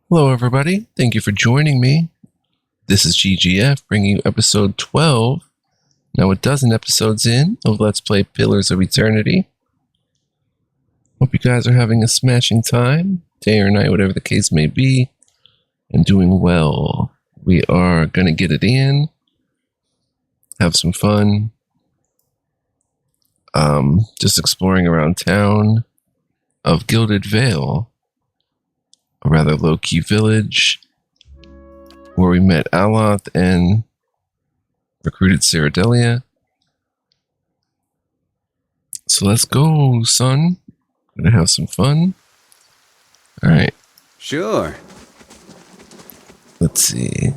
Hello, everybody. Thank you for joining me. This is GGF bringing you episode 12. Now, a dozen episodes in of Let's Play Pillars of Eternity. Hope you guys are having a smashing time, day or night, whatever the case may be, and doing well. We are going to get it in, have some fun, just exploring around town of Gilded Vale, a rather low-key village where we met Aloth and recruited Ceradelia. So let's go, son. Gonna have some fun. Alright. Sure. Let's see.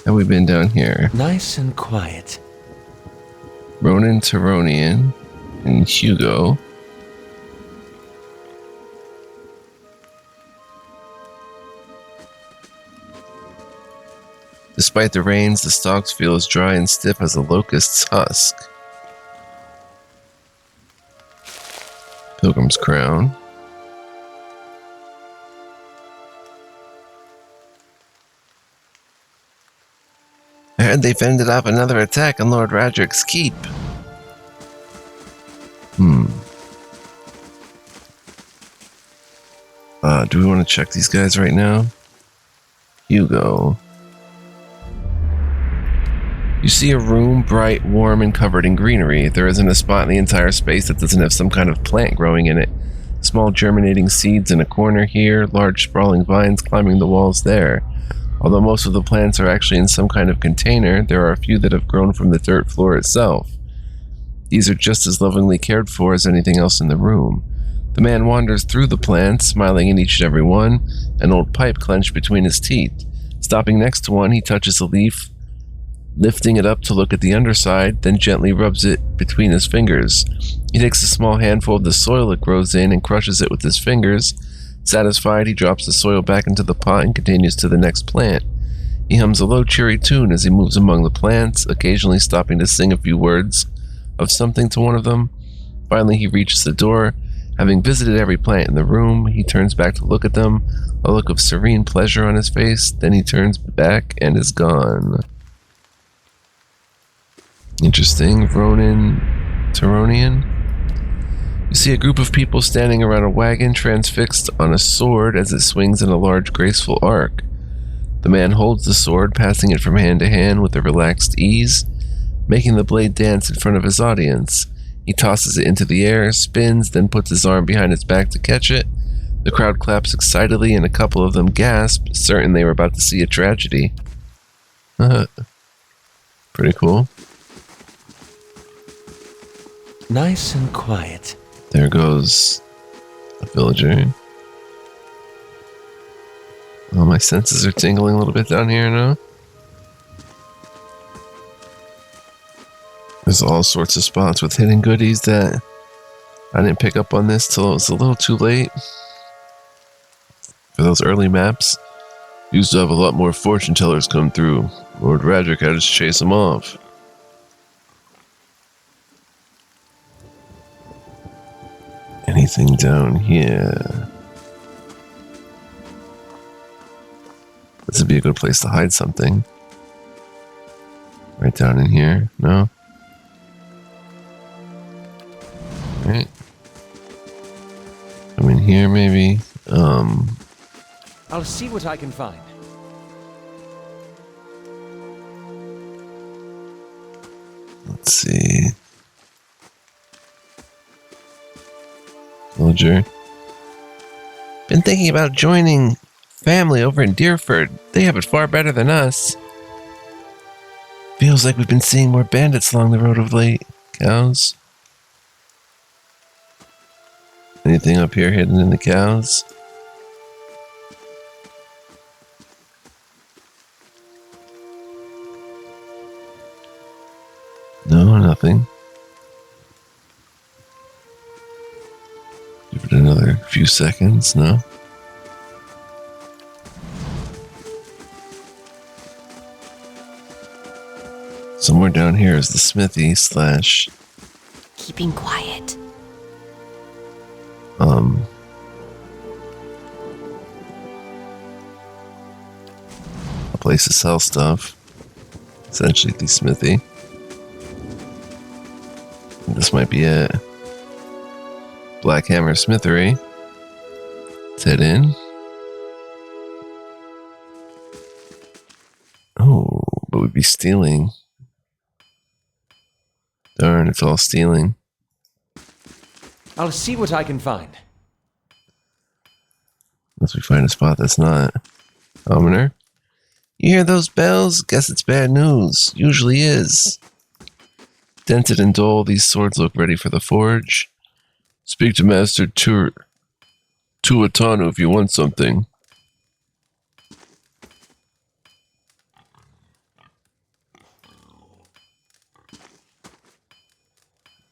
Have we been down here? Nice and quiet. Ronan, Taronian, and Hugo. Despite the rains, the stalks feel as dry and stiff as a locust's husk. Pilgrim's Crown. I heard they fended off another attack on Lord Radric's keep. Do we want to check these guys right now? Hugo. You see a room, bright, warm, and covered in greenery. There isn't a spot in the entire space that doesn't have some kind of plant growing in it. Small germinating seeds in a corner here, large sprawling vines climbing the walls there. Although most of the plants are actually in some kind of container, there are a few that have grown from the dirt floor itself. These are just as lovingly cared for as anything else in the room. The man wanders through the plants, smiling at each and every one, an old pipe clenched between his teeth. Stopping next to one, he touches a leaf, lifting it up to look at the underside, then gently rubs it between his fingers. He takes a small handful of the soil it grows in and crushes it with his fingers. Satisfied, he drops the soil back into the pot and continues to the next plant. He hums a low, cheery tune as he moves among the plants, occasionally stopping to sing a few words of something to one of them. Finally, he reaches the door. Having visited every plant in the room, he turns back to look at them, a look of serene pleasure on his face. Then he turns back and is gone. Interesting. Ronan, Taronian. You see a group of people standing around a wagon transfixed on a sword as it swings in a large, graceful arc. The man holds the sword, passing it from hand to hand with a relaxed ease, making the blade dance in front of his audience. He tosses it into the air, spins, then puts his arm behind his back to catch it. The crowd claps excitedly and a couple of them gasp, certain they were about to see a tragedy. Pretty cool. Nice and quiet. There goes a villager. Oh, my senses are tingling a little bit down here now. There's all sorts of spots with hidden goodies that I didn't pick up on this till it was a little too late. For those early maps, used to have a lot more fortune tellers come through. Lord Radric had to chase them off. Anything down here? This would be a good place to hide something. Right down in here? No? Right. Come in here, maybe. I'll see what I can find. Let's see. Villager. Been thinking about joining family over in Deerford. They have it far better than us. Feels like we've been seeing more bandits along the road of late. Cows. Anything up here hidden in the cows? No, nothing. Give it another few seconds, no? Somewhere down here is the smithy slash... Keeping quiet. place to sell stuff. Essentially the smithy. This might be it. Black Hammer Smithery. Let's head in. Oh, but we'd be stealing. Darn, it's all stealing. I'll see what I can find. Unless we find a spot that's not. Almoner? You hear those bells? Guess it's bad news. Usually is. Dented and dull, these swords look ready for the forge. Speak to Master Tuatano if you want something.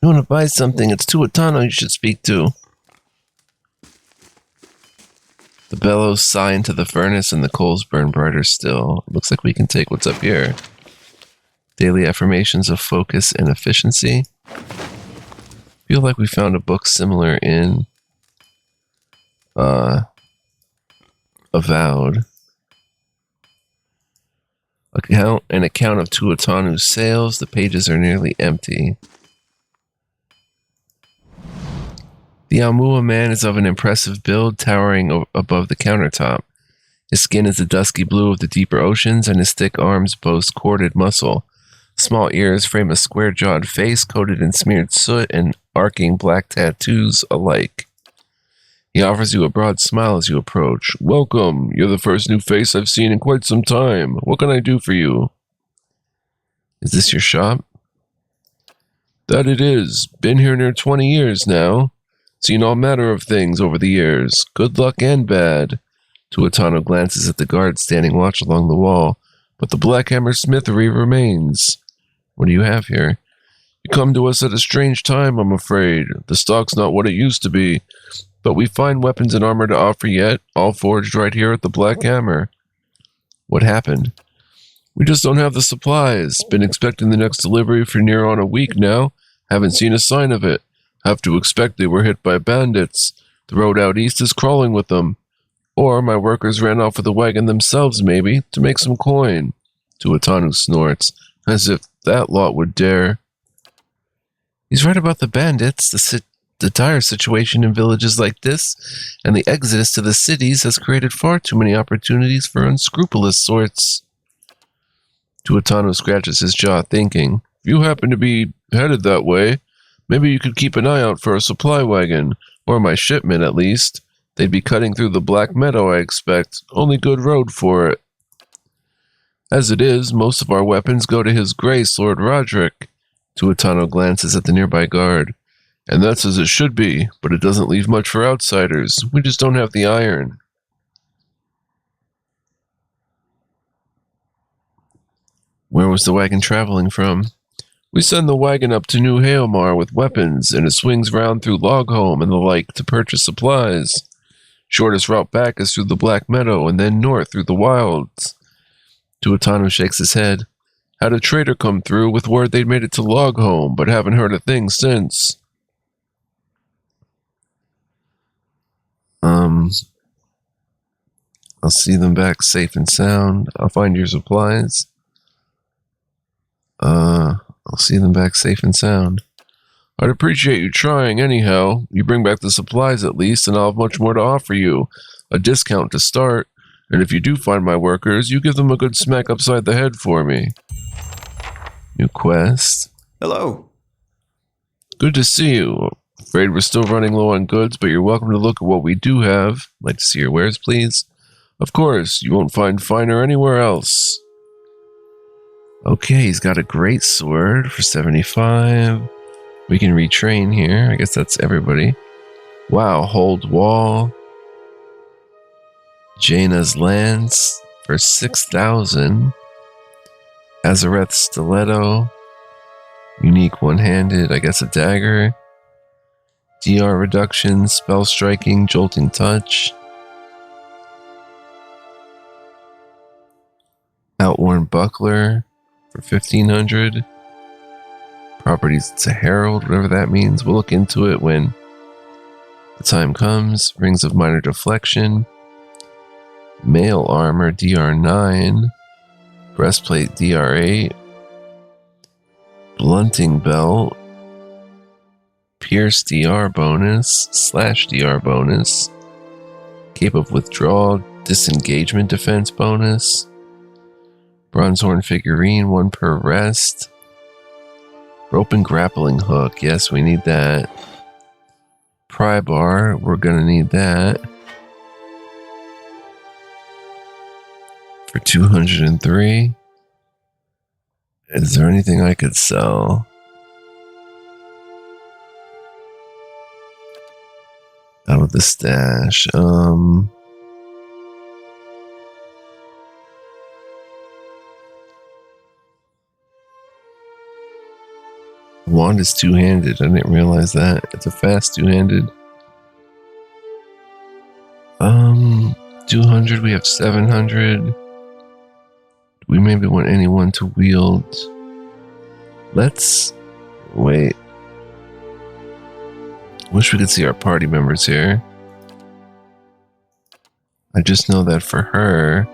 You want to buy something, it's Tuatano you should speak to. The bellows sigh into the furnace and the coals burn brighter still. It looks like we can take what's up here. Daily affirmations of focus and efficiency. Feel like we found a book similar in Avowed. An account of Tuatanu's sales. The pages are nearly empty. The Almua man is of an impressive build, towering above the countertop. His skin is the dusky blue of the deeper oceans, and his thick arms boast corded muscle. Small ears frame a square-jawed face coated in smeared soot and arcing black tattoos alike. He offers you a broad smile as you approach. Welcome. You're the first new face I've seen in quite some time. What can I do for you? Is this your shop? That it is. Been here near 20 years now. Seen all manner of things over the years. Good luck and bad. Tuatano glances at the guard standing watch along the wall, but the Black Hammer Smithery remains. What do you have here? You come to us at a strange time, I'm afraid. The stock's not what it used to be, but we find weapons and armor to offer yet, all forged right here at the Black Hammer. What happened? We just don't have the supplies. Been expecting the next delivery for near on a week now. Haven't seen a sign of it. Have to expect they were hit by bandits. The road out east is crawling with them. Or my workers ran off with the wagon themselves, maybe, to make some coin. Tuatano snorts, as if that lot would dare. He's right about the bandits. The dire situation in villages like this, and the exodus to the cities has created far too many opportunities for unscrupulous sorts. Tuatano scratches his jaw, thinking, if you happen to be headed that way, maybe you could keep an eye out for a supply wagon, or my shipment at least. They'd be cutting through the Black Meadow, I expect. Only good road for it. As it is, most of our weapons go to His Grace, Lord Roderick. Tuatano glances at the nearby guard. And that's as it should be, but it doesn't leave much for outsiders. We just don't have the iron. Where was the wagon traveling from? We send the wagon up to New Haomar with weapons, and it swings round through Logholm and the like to purchase supplies. Shortest route back is through the Black Meadow and then north through the wilds. Tuatano shakes his head. Had a trader come through with word they'd made it to Logholm, but haven't heard a thing since. I'll see them back safe and sound. I'll find your supplies. I'll see them back safe and sound. I'd appreciate you trying anyhow. You bring back the supplies at least, and I'll have much more to offer you. A discount to start, and if you do find my workers, you give them a good smack upside the head for me. New quest. Hello. Good to see you. Afraid we're still running low on goods, but you're welcome to look at what we do have. Like to see your wares, please? Of course, you won't find finer anywhere else. Okay, he's got a great sword for 75. We can retrain here. I guess that's everybody. Wow, hold wall. Jaina's lance for 6,000. Azareth stiletto. Unique one-handed, I guess a dagger. DR reduction, spell striking, jolting touch. Outworn buckler for 1,500. Properties, it's a herald, whatever that means. We'll look into it when the time comes. Rings of minor deflection. Mail armor, DR9. Breastplate DR8. Blunting belt. Pierce DR bonus. Slash DR bonus. Cape of withdrawal. Disengagement defense bonus. Bronzehorn figurine, 1 per rest. Rope and grappling hook. Yes, we need that. Pry bar. We're going to need that. For 203. Is there anything I could sell? Out of the stash. Wand is two-handed. I didn't realize that. It's a fast two-handed. 200. We have 700. We maybe want anyone to wield. Let's wait. Wish we could see our party members here. I just know that for her,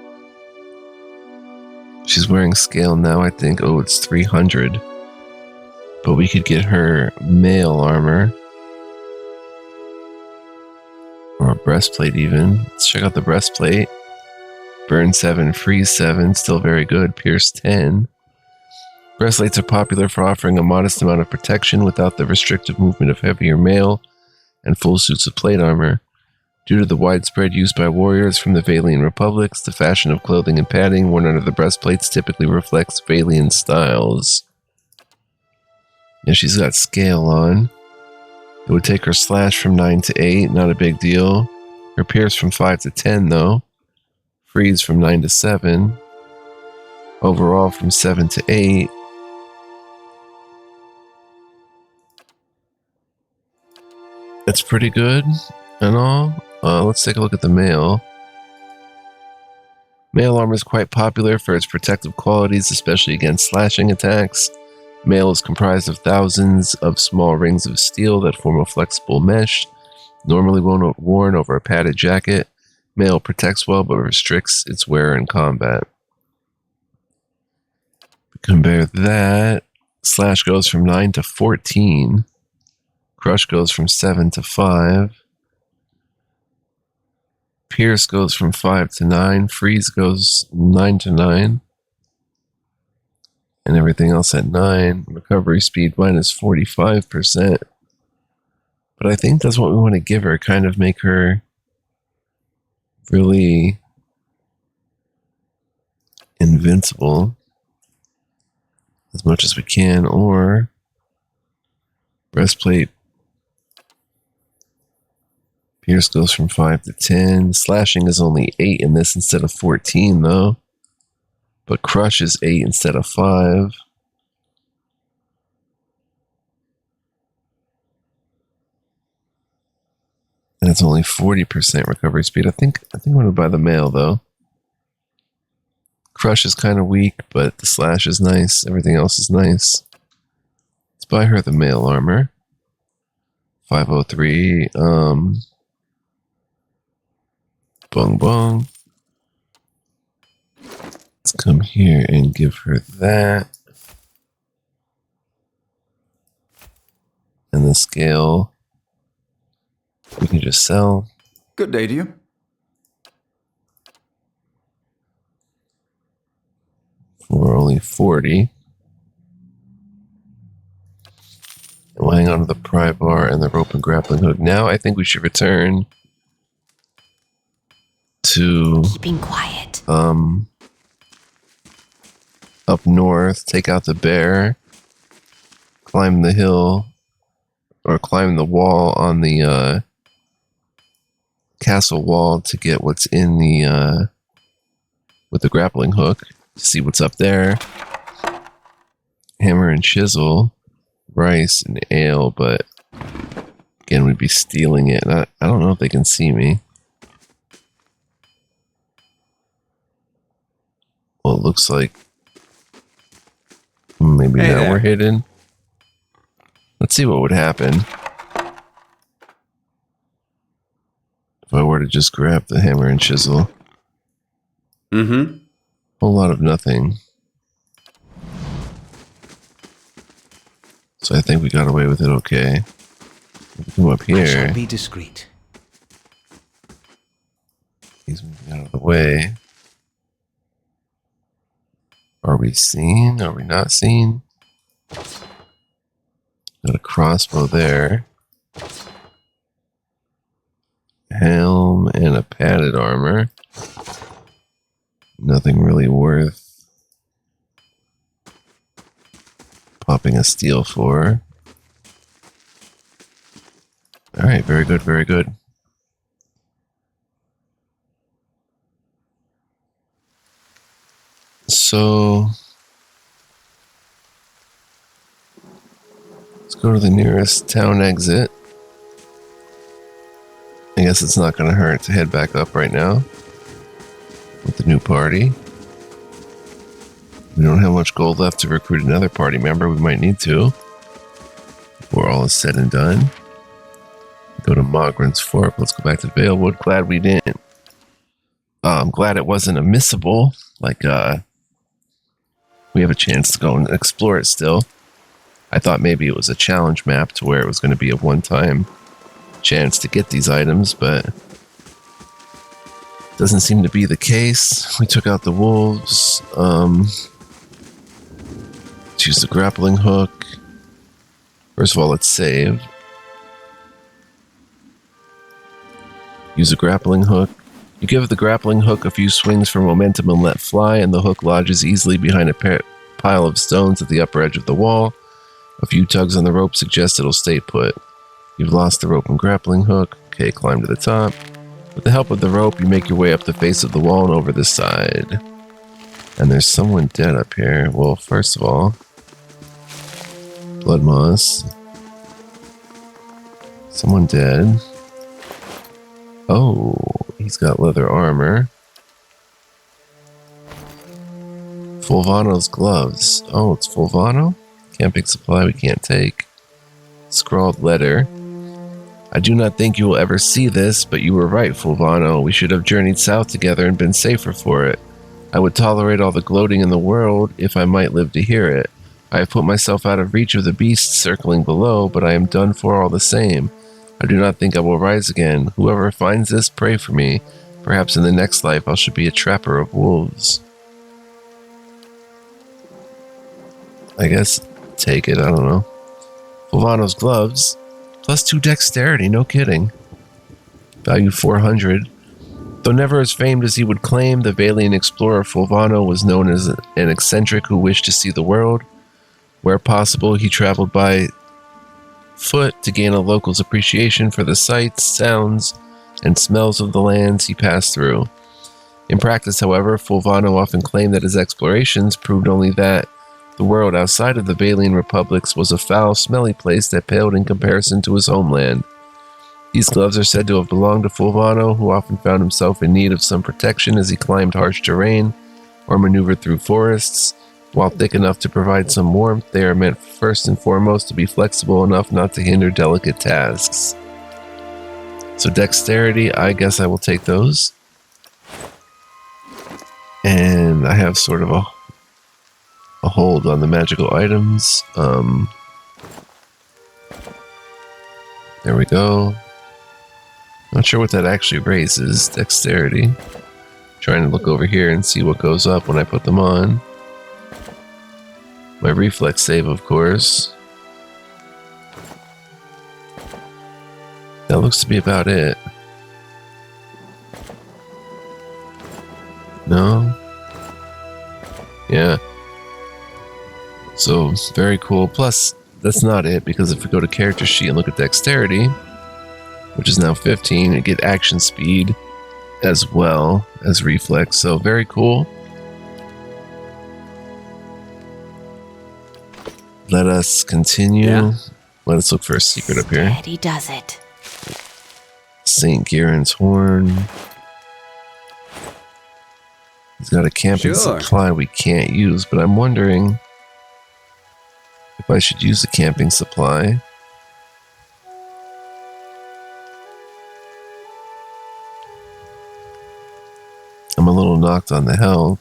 she's wearing scale now, I think. Oh, it's 300. But we could get her mail armor. Or a breastplate even. Let's check out the breastplate. Burn 7, freeze 7, still very good. Pierce 10. Breastplates are popular for offering a modest amount of protection without the restrictive movement of heavier mail and full suits of plate armor. Due to the widespread use by warriors from the Valian republics, the fashion of clothing and padding worn under the breastplates typically reflects Valian styles. And she's got scale on. It would take her slash from 9 to 8, not a big deal. Her pierce from 5 to 10 though. Freeze from 9 to 7. Overall from 7 to 8. That's pretty good and all. Let's take a look at the mail. Mail armor is quite popular for its protective qualities, especially against slashing attacks. Mail is comprised of thousands of small rings of steel that form a flexible mesh, normally worn over a padded jacket. Mail protects well but restricts its wearer in combat. Compare that. Slash goes from 9 to 14. Crush goes from 7 to 5. Pierce goes from 5 to 9. Freeze goes 9 to 9. And everything else at 9. Recovery speed minus 45%. But I think that's what we want to give her. Kind of make her really invincible as much as we can. Or breastplate. Pierce goes from 5 to 10. Slashing is only 8 in this instead of 14 though. But crush is 8 instead of 5. And it's only 40% recovery speed. I think I'm going to buy the mail though. Crush is kind of weak, but the slash is nice. Everything else is nice. Let's buy her the mail armor. 503. Bong bong. Let's come here and give her that. And the scale we can just sell. Good day to you. For only 40. And we'll hang on to the pry bar and the rope and grappling hook. Now I think we should return to Keeping quiet. up north, take out the bear, climb the hill, or climb the wall on the castle wall to get what's in the with the grappling hook, to see what's up there. Hammer and chisel, rice and ale, but again we'd be stealing it, and I don't know if they can see me. Well, it looks like maybe Hey now there. we're hidden. Let's see what would happen if I were to just grab the hammer and chisel. Mm-hmm. Whole lot of nothing. So I think we got away with it okay. We come up I here. shall be discreet. He's moving out of the way. Are we seen? Are we not seen? Got a crossbow there. Helm and a padded armor. Nothing really worth popping a steel for. Alright, very good, very good. So let's go to the nearest town exit. I guess it's not going to hurt to head back up right now with the new party. We don't have much gold left to recruit another party member. We might need to before all is said and done. Go to Mogren's Fork. Let's go back to Valewood. Glad we didn't. I'm glad it wasn't a missable. Like, we have a chance to go and explore it still. I thought maybe it was a challenge map to where it was going to be a one-time chance to get these items, but doesn't seem to be the case. We took out the wolves. Let's use the grappling hook. First of all, let's save. Use a grappling hook. You give the grappling hook a few swings for momentum and let fly, and the hook lodges easily behind a pile of stones at the upper edge of the wall. A few tugs on the rope suggest it'll stay put. You've lost the rope and grappling hook. Okay, climb to the top. With the help of the rope, you make your way up the face of the wall and over the side. And there's someone dead up here. Well, first of all, blood moss. Someone dead. Oh, he's got leather armor. Fulvano's gloves. Oh, it's Fulvano? Camping supply we can't take. Scrawled letter. I do not think you will ever see this, but you were right, Fulvano. We should have journeyed south together and been safer for it. I would tolerate all the gloating in the world if I might live to hear it. I have put myself out of reach of the beasts circling below, but I am done for all the same. I do not think I will rise again. Whoever finds this, pray for me. Perhaps in the next life I shall be a trapper of wolves. I guess take it, I don't know. Fulvano's gloves. +2 dexterity, no kidding. Value 400. Though never as famed as he would claim, the Valian explorer Fulvano was known as an eccentric who wished to see the world. Where possible, he traveled by foot to gain a local's appreciation for the sights, sounds, and smells of the lands he passed through. In practice, however, Fulvano often claimed that his explorations proved only that the world outside of the Valian republics was a foul, smelly place that paled in comparison to his homeland. These gloves are said to have belonged to Fulvano, who often found himself in need of some protection as he climbed harsh terrain or maneuvered through forests. While thick enough to provide some warmth, they are meant first and foremost to be flexible enough not to hinder delicate tasks. So dexterity, I guess I will take those. And I have sort of a hold on the magical items. There we go. Not sure what that actually raises. Dexterity. Trying to look over here and see what goes up when I put them on. My reflex save, of course. That looks to be about it. No? Yeah. So, very cool. Plus, that's not it, because if we go to character sheet and look at dexterity, which is now 15, and get action speed as well as reflex. So, very cool. Let us continue. Yeah. Let us look for a secret up here. Steady does it. St. Gieran's horn. He's got a camping Sure. supply we can't use, but I'm wondering if I should use the camping supply. I'm a little knocked on the health.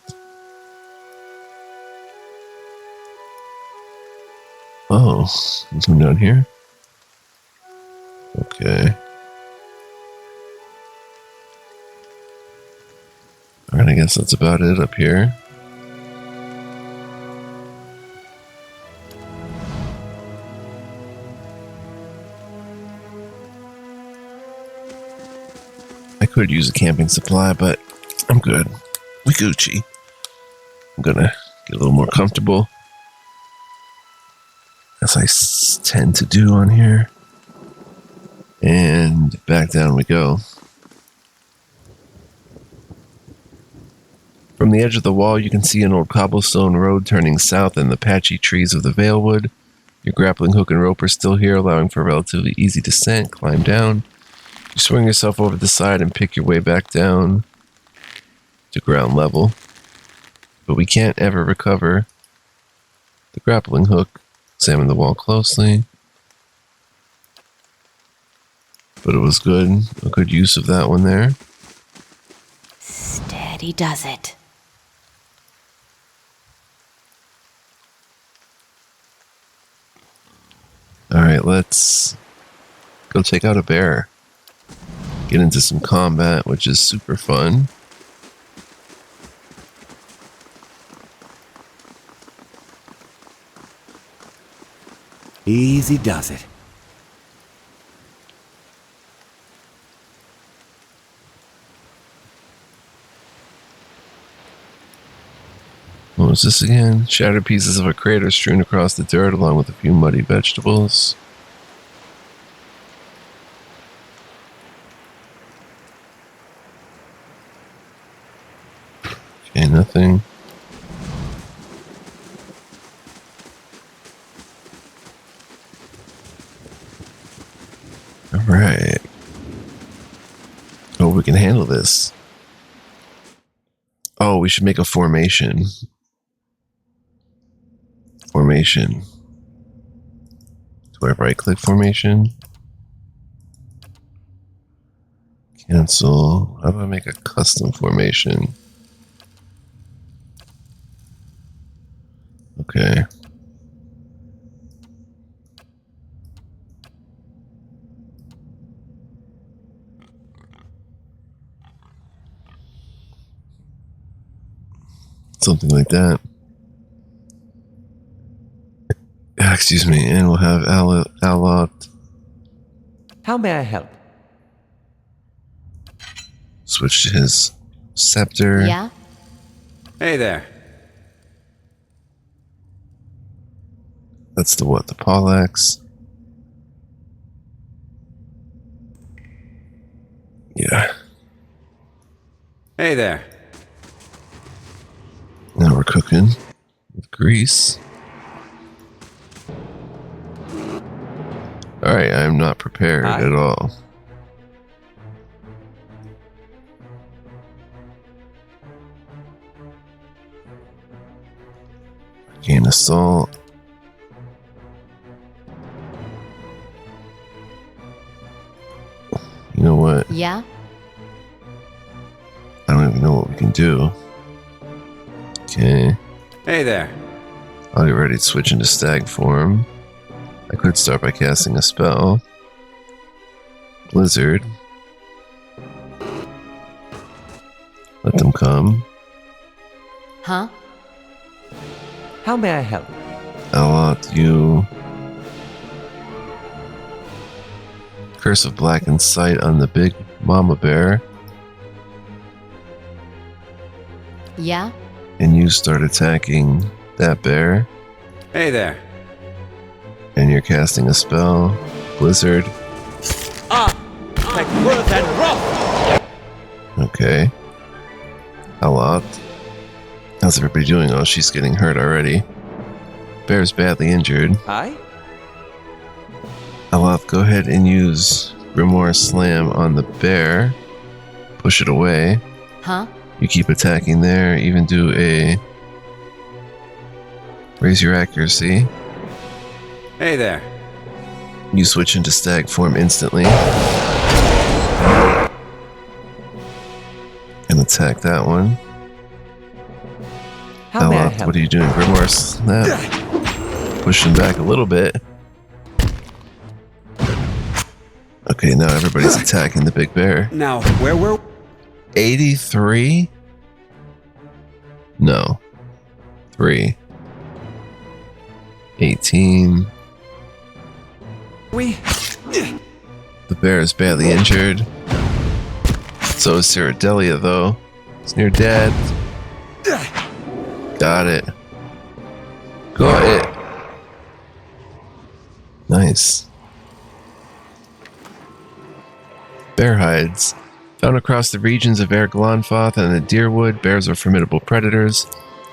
Oh. Oh, come down here. Okay. Alright, I guess that's about it up here. I could use a camping supply, but I'm good. We Gucci. I'm gonna get a little more comfortable, as I tend to do on here. And back down we go. From the edge of the wall, you can see an old cobblestone road turning south and the patchy trees of the Valewood. Your grappling hook and rope are still here, allowing for relatively easy descent. Climb down. You swing yourself over the side and pick your way back down to ground level. But we can't ever recover the grappling hook. Examine the wall closely. But it was good. A good use of that one there. Steady does it. Alright, let's go take out a bear. Get into some combat, which is super fun. Easy does it. What was this again? Shattered pieces of a crater strewn across the dirt along with a few muddy vegetables. Okay, nothing. Alright. Oh, we can handle this. Oh, we should make a formation. Formation. Do I right click formation? Cancel. How do I make a custom formation? Okay. Something like that. Excuse me, and we'll have Alot How may I help? switch to his scepter. Yeah? Hey there. That's the what? The Poleaxe. Yeah. Hey there. Now we're cooking with grease. Alright, I'm not prepared Hi. at all. Gain assault. You know what? Yeah? I don't even know what we can do. Okay. Hey there. I'll get ready to switch into stag form. I could start by casting a spell. Blizzard. Let them come. Huh? How may I help? Alot, you. Curse of Blackened Sight on the big mama bear. Yeah? And you start attacking that bear. Hey there. And you're casting a spell. Blizzard. Like worth and rough. Okay. Alot. How's everybody doing? Oh, she's getting hurt already. Bear's badly injured. Hi? Alot, go ahead and use Grimoire Slam on the bear. Push it away. Huh? You keep attacking there. Even do a... Raise your accuracy. Hey there. You switch into stag form instantly. And attack that one. How may I Alot, help? what are you doing? Grimoire Snap. Push him back a little bit. Okay, now everybody's attacking the big bear. Now, where were 83? No. 3. 18. we? The bear is badly injured. So is Ceradelia, though. It's near dead. Got it. Got it. Nice. Bear hides. Found across the regions of Erglonfoth and the Deerwood, bears are formidable predators.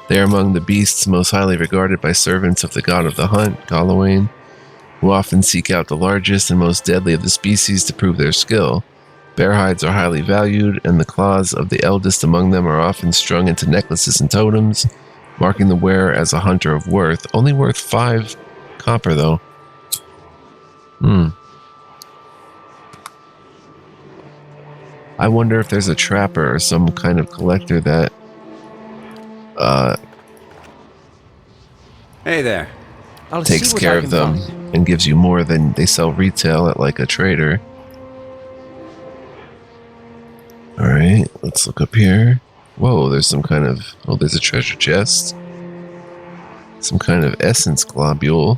They are among the beasts most highly regarded by servants of the god of the hunt, Galawain, who often seek out the largest and most deadly of the species to prove their skill. Bear hides are highly valued, and the claws of the eldest among them are often strung into necklaces and totems, marking the wearer as a hunter of worth. Only worth 5 copper, though. I wonder if there's a trapper or some kind of collector that Hey there. I'll takes see what care I of can them find. and gives you more than they sell retail at like a trader. Alright, let's look up here. Whoa, there's some kind of... Oh, there's a treasure chest. Some kind of essence globule.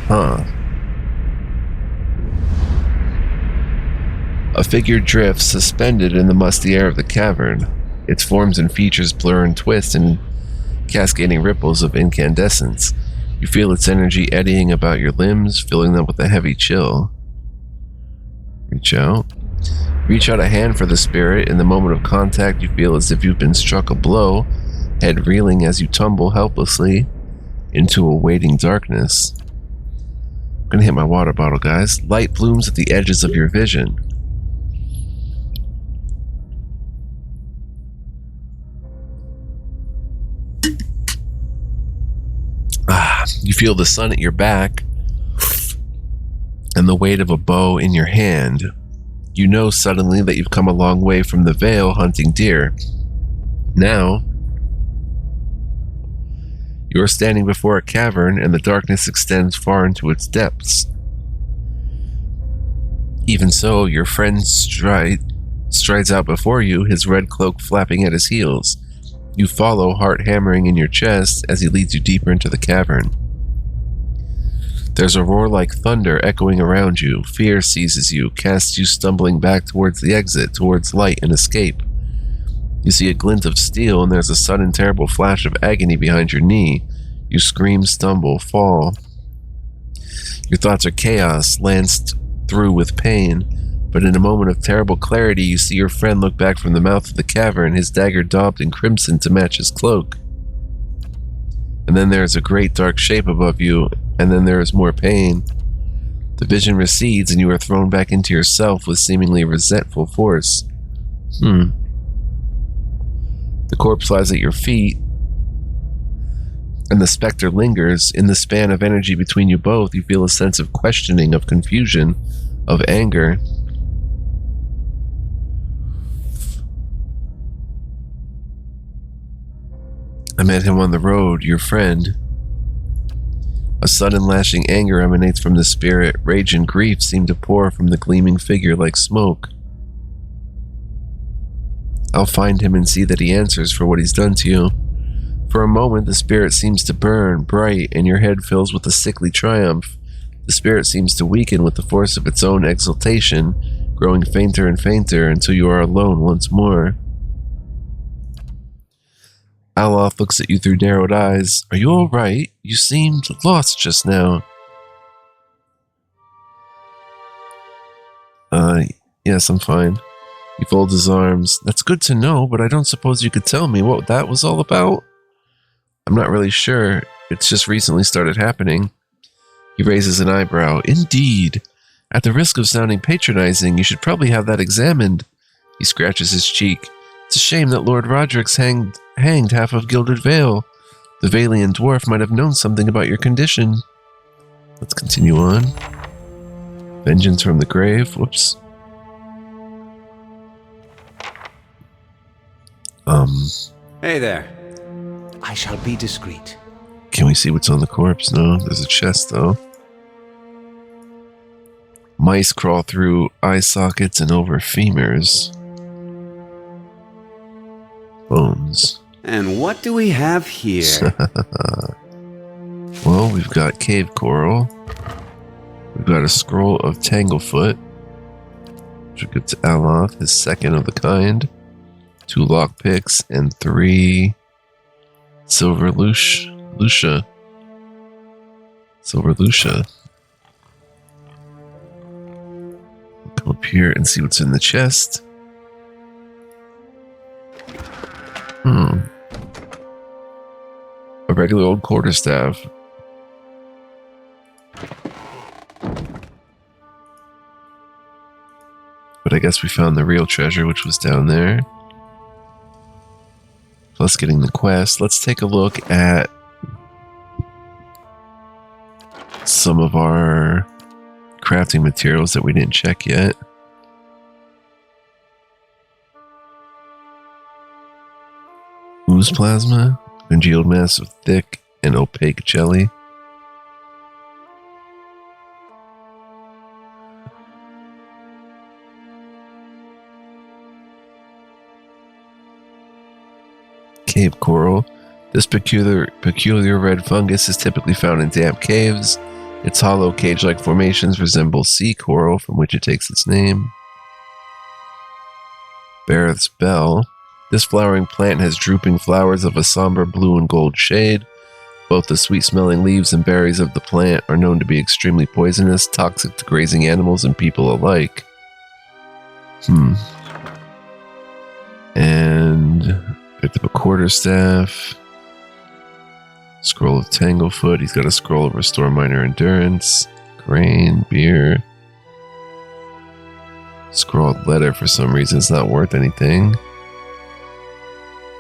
Huh. A figure drifts, suspended in the musty air of the cavern. Its forms and features blur and twist in cascading ripples of incandescence. You feel its energy eddying about your limbs, filling them with a heavy chill. Reach out. Reach out a hand for the spirit. In the moment of contact, you feel as if you've been struck a blow, head reeling as you tumble helplessly into a waiting darkness. I'm gonna hit my water bottle, guys. Light blooms at the edges of your vision. You feel the sun at your back and the weight of a bow in your hand. You know suddenly that you've come a long way from the Vale hunting deer. Now, you are standing before a cavern and the darkness extends far into its depths. Even so, your friend strides out before you, his red cloak flapping at his heels. You follow, heart hammering in your chest, as he leads you deeper into the cavern. There's a roar like thunder echoing around you. Fear seizes you, casts you stumbling back towards the exit, towards light and escape. You see a glint of steel, and there's a sudden terrible flash of agony behind your knee. You scream, stumble, fall. Your thoughts are chaos, lanced through with pain, but in a moment of terrible clarity, you see your friend look back from the mouth of the cavern, his dagger daubed in crimson to match his cloak. And then there is a great dark shape above you, and then there is more pain. The vision recedes, and you are thrown back into yourself with seemingly resentful force. The corpse lies at your feet, and the specter lingers. In the span of energy between you both, you feel a sense of questioning, of confusion, of anger. I met him on the road, your friend. A sudden lashing anger emanates from the spirit. Rage and grief seem to pour from the gleaming figure like smoke. I'll find him and see that he answers for what he's done to you. For a moment, the spirit seems to burn bright, and your head fills with a sickly triumph. The spirit seems to weaken with the force of its own exultation, growing fainter and fainter until you are alone once more. Aloth looks at you through narrowed eyes. Are you all right? You seemed lost just now. Yes, I'm fine. He folds his arms. That's good to know, but I don't suppose you could tell me what that was all about? I'm not really sure. It's just recently started happening. He raises an eyebrow. Indeed. At the risk of sounding patronizing, you should probably have that examined. He scratches his cheek. It's a shame that Lord Roderick's hanged half of Gilded Vale. The Valian dwarf might have known something about your condition. Let's continue on. Vengeance from the grave. Whoops. Hey there. I shall be discreet. Can we see what's on the corpse? No, there's a chest though. Mice crawl through eye sockets and over femurs. Bones. And what do we have here? Well, we've got cave coral. We've got a scroll of Tanglefoot, which will get to Aloth, his second of the kind. 2 lockpicks and 3 silver Lucia. Silver Lucia. Come up here and see what's in the chest. A regular old quarterstaff. But I guess we found the real treasure, which was down there. Plus getting the quest. Let's take a look at some of our crafting materials that we didn't check yet. Ooze plasma, congealed mass of thick and opaque jelly. Cave coral. This peculiar red fungus is typically found in damp caves. Its hollow cage-like formations resemble sea coral, from which it takes its name. Bareth's bell. This flowering plant has drooping flowers of a somber blue and gold shade. Both the sweet-smelling leaves and berries of the plant are known to be extremely poisonous, toxic to grazing animals and people alike. And picked up a quarterstaff. Scroll of Tanglefoot. He's got a scroll of Restore Minor Endurance. Grain, beer. Scrawled letter for some reason. It's not worth anything.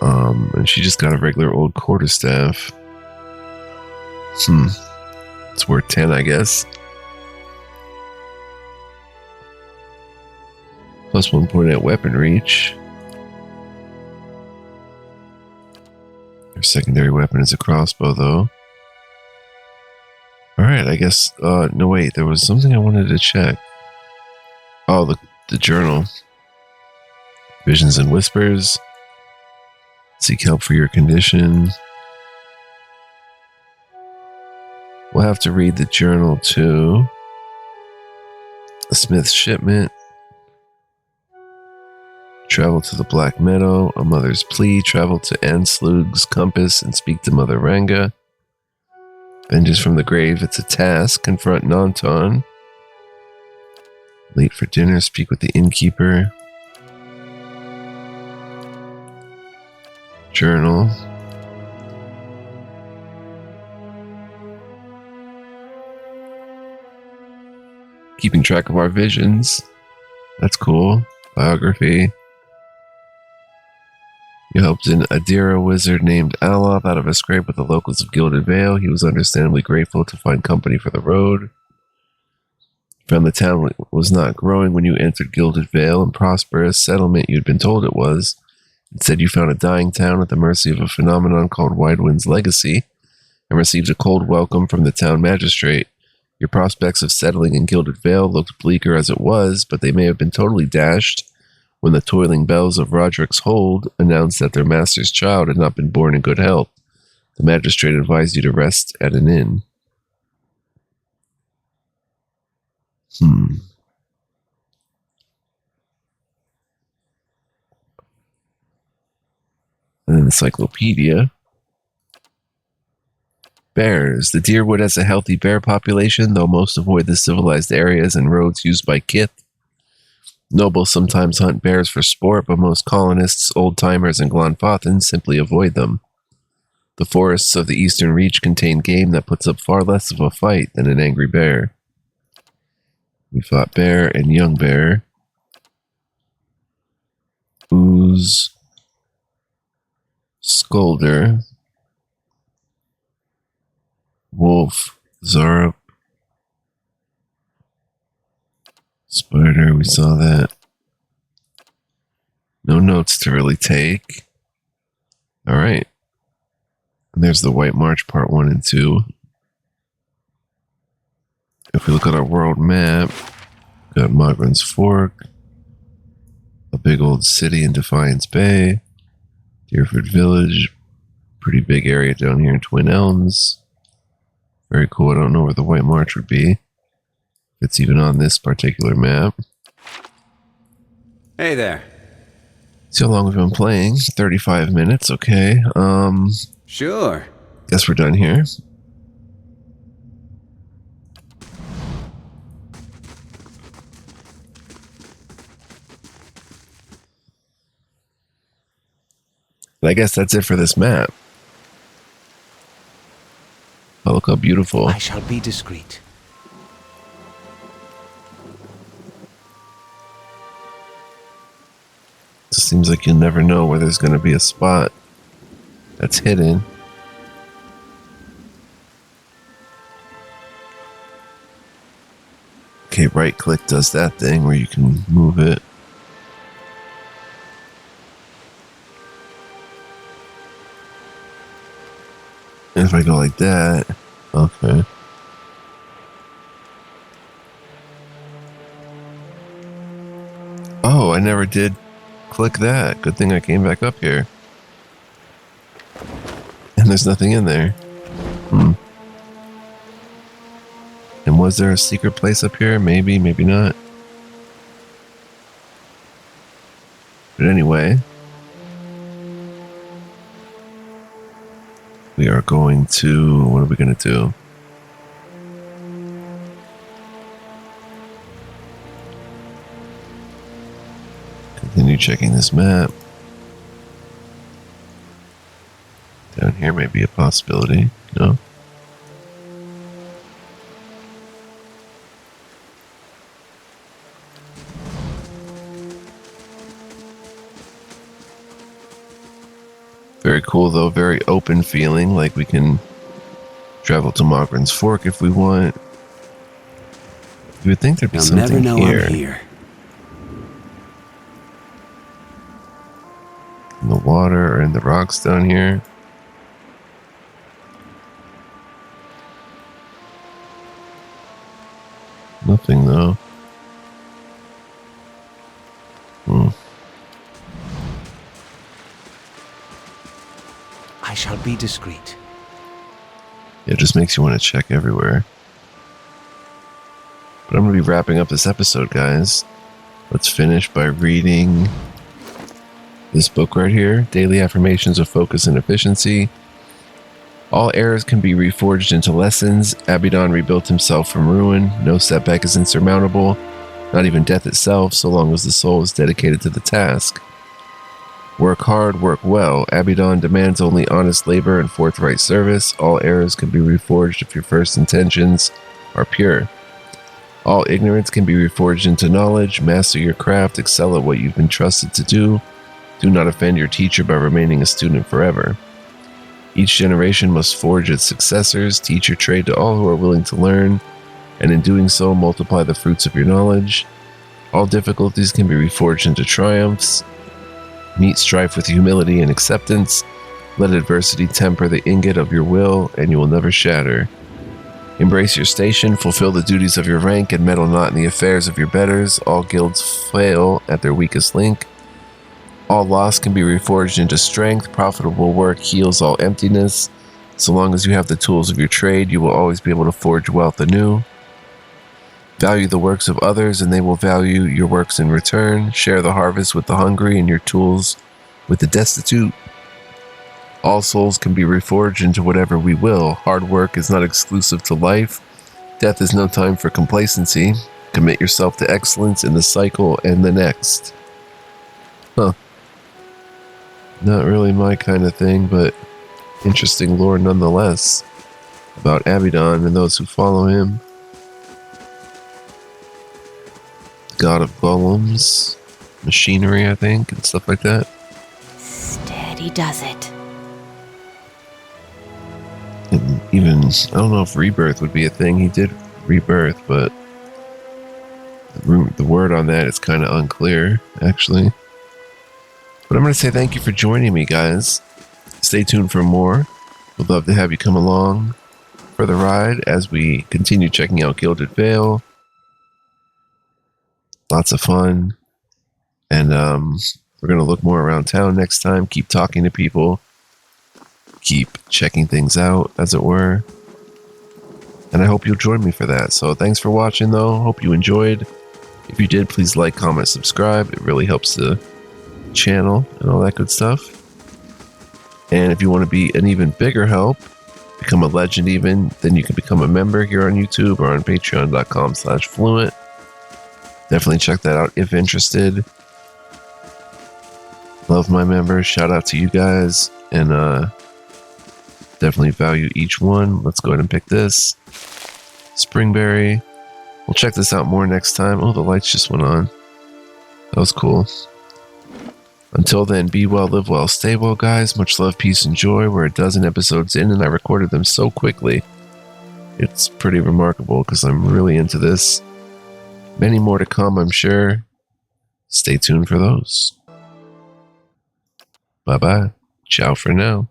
And she just got a regular old quarterstaff. It's worth 10, I guess. Plus 1 point at weapon reach. Her secondary weapon is a crossbow, though. Alright, I guess... no, wait. There was something I wanted to check. Oh, the journal. Visions and Whispers. Seek help for your condition. We'll have to read the journal, too. A smith's shipment. Travel to the Black Meadow, a mother's plea. Travel to Anslug's compass and speak to Mother Ranga. Vengeance from the grave, it's a task. Confront Nanton. Late for dinner, speak with the innkeeper. Journal. Keeping track of our visions. That's cool. Biography. You helped an Adira wizard named Aloth out of a scrape with the locals of Gilded Vale. He was understandably grateful to find company for the road. Found the town was not growing when you entered Gilded Vale, and prosperous settlement you'd been told it was. Instead, you found a dying town at the mercy of a phenomenon called Widewind's Legacy, and received a cold welcome from the town magistrate. Your prospects of settling in Gilded Vale looked bleaker as it was, but they may have been totally dashed when the toiling bells of Roderick's Hold announced that their master's child had not been born in good health. The magistrate advised you to rest at an inn. An encyclopedia. Bears. The Deerwood has a healthy bear population, though most avoid the civilized areas and roads used by kith. Nobles sometimes hunt bears for sport, but most colonists, old-timers, and Glanfathans simply avoid them. The forests of the Eastern Reach contain game that puts up far less of a fight than an angry bear. We fought bear and young bear. Ooze. Scolder. Wolf. Zarup. Spider, we saw that. No notes to really take. All right. And there's the White March Part 1 and 2. If we look at our world map, we've got Mogren's Fork, a big old city in Defiance Bay, Deerford Village, pretty big area down here in Twin Elms. Very cool. I don't know where the White March would be. If it's even on this particular map. Hey there. See how long we've been playing? 35 minutes, okay. Sure. Guess we're done here. And I guess that's it for this map. Oh, look how beautiful. I shall be discreet. It seems like you never know where there's going to be a spot that's hidden. Okay, right click does that thing where you can move it. And if I go like that, okay. Oh, I never did click that. Good thing I came back up here. And there's nothing in there. And was there a secret place up here? Maybe, maybe not. But anyway, we are going to, what are we going to do? Continue checking this map. Down here may be a possibility. No? Very cool though, very open feeling, like we can travel to Mogren's Fork if we want. You would think there'd be They'll something never know here. I'm here. In the water or in the rocks down here. Nothing though. I shall be discreet. It just makes you want to check everywhere. But I'm going to be wrapping up this episode, guys. Let's finish by reading this book right here, Daily Affirmations of Focus and Efficiency. All errors can be reforged into lessons. Abaddon rebuilt himself from ruin. No setback is insurmountable, not even death itself, so long as the soul is dedicated to the task. Work hard, work well. Abaddon demands only honest labor and forthright service. All errors can be reforged if your first intentions are pure. All ignorance can be reforged into knowledge. Master your craft. Excel at what you've been trusted to do. Do not offend your teacher by remaining a student forever. Each generation must forge its successors. Teach your trade to all who are willing to learn, and in doing so, multiply the fruits of your knowledge. All difficulties can be reforged into triumphs. Meet strife with humility and acceptance. Let adversity temper the ingot of your will, and you will never shatter. Embrace your station, fulfill the duties of your rank, and meddle not in the affairs of your betters. All guilds fail at their weakest link. All loss can be reforged into strength. Profitable work heals all emptiness. So long as you have the tools of your trade, you will always be able to forge wealth anew. Value the works of others, and they will value your works in return. Share the harvest with the hungry and your tools with the destitute. All souls can be reforged into whatever we will. Hard work is not exclusive to life. Death is no time for complacency. Commit yourself to excellence in the cycle and the next. Huh. Not really my kind of thing, but interesting lore nonetheless about Abaddon and those who follow him. God of golems, machinery, I think, and stuff like that. Steady does it. And even, I don't know if rebirth would be a thing. He did rebirth, but the word on that is kind of unclear, actually. But I'm going to say thank you for joining me, guys. Stay tuned for more. We'd love to have you come along for the ride as we continue checking out Gilded Vale. Lots of fun. And we're going to look more around town next time. Keep talking to people. Keep checking things out, as it were. And I hope you'll join me for that. So thanks for watching, though. Hope you enjoyed. If you did, please like, comment, subscribe. It really helps the channel and all that good stuff. And if you want to be an even bigger help, become a legend even, then you can become a member here on YouTube or on patreon.com/fluent. Definitely check that out if interested. Love my members. Shout out to you guys. And definitely value each one. Let's go ahead and pick this. Springberry. We'll check this out more next time. Oh, the lights just went on. That was cool. Until then, be well, live well, stay well, guys. Much love, peace, and joy. We're a dozen episodes in, and I recorded them so quickly. It's pretty remarkable because I'm really into this. Many more to come, I'm sure. Stay tuned for those. Bye-bye. Ciao for now.